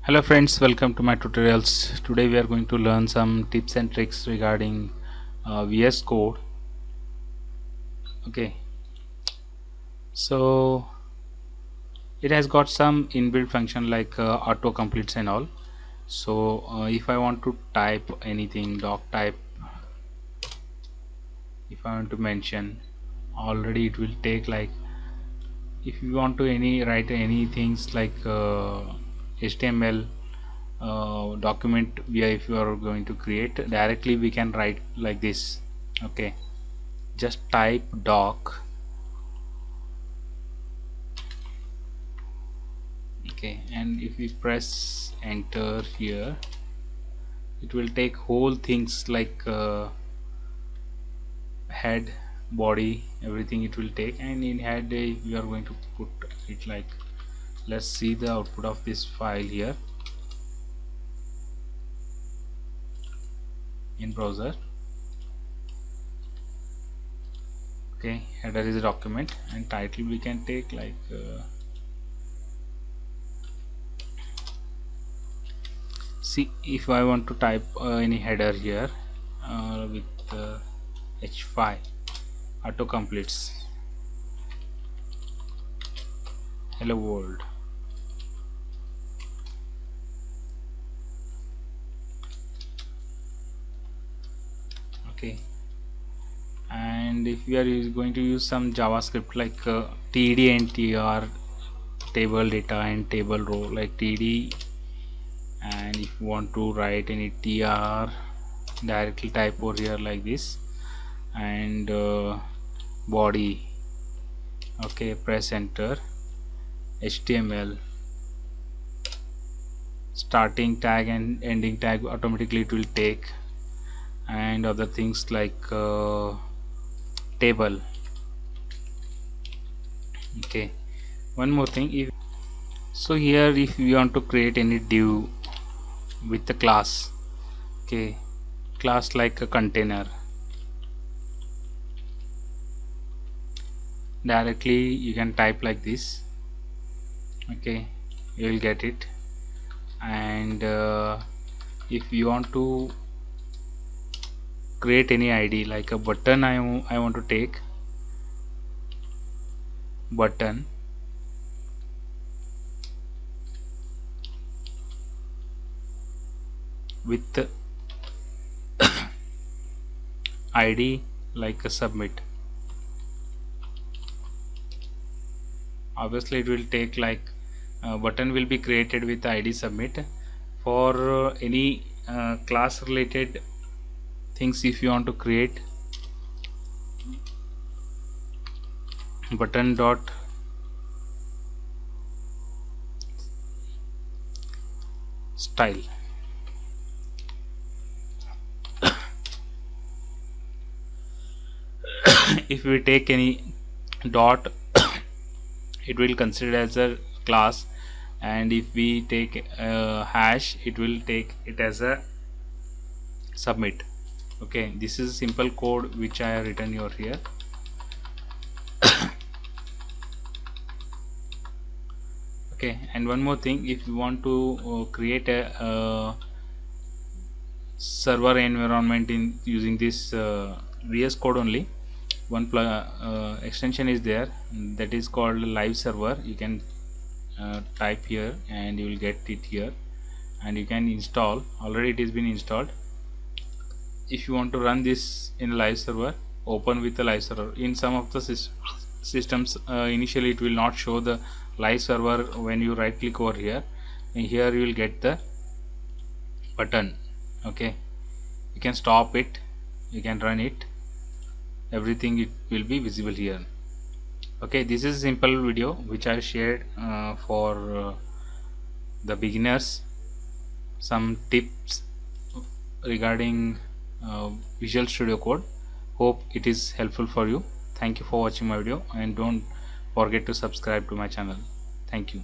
Hello friends, welcome to my tutorials. Today we are going to learn some tips and tricks regarding VS Code. Okay, so it has got some inbuilt function like autocompletes and all. So if I want to type anything, doc type, if I want to mention, already it will take like, if you want to write any things like HTML document via, if you are going to create directly, we can write like this. Okay, just type doc. Okay, and if we press enter here, it will take whole things like head, body, everything it will take. And in head we are going to put it like, let's see the output of this file here in browser. Okay, header is a document, and title we can take like see, if I want to type any header here with H5 autocompletes hello world. Okay, and if we are going to use some JavaScript like td and tr, table data and table row, like td, and if you want to write any tr, directly type over here like this, and body. Okay, press enter. HTML, starting tag and ending tag automatically it will take, and other things like table. Okay, one more thing, if so here, if we want to create any div with the class, okay, class like a container, directly you can type like this. Okay, you will get it. And if you want to create any ID like a button, I want to take button, with ID like a submit. Obviously it will take like button will be created with ID submit. For any class related things, if you want to create button dot style, if we take any dot, it will consider as a class, and if we take hash, it will take it as a submit. Okay, this is simple code which I have written over here. Okay, and one more thing, if you want to create a server environment in using this VS Code only, one extension is there, that is called live server. You can type here and you will get it here, and you can install, already it has been installed. If you want to run this in a live server, open with the live server. In some of the systems initially it will not show the live server. When you right click over here, and here you will get the button. Okay, you can stop it, you can run it, everything it will be visible here. Okay, this is a simple video which I shared for the beginners, some tips regarding Visual Studio Code. Hope it is helpful for you. Thank you for watching my video, and don't forget to subscribe to my channel. Thank you.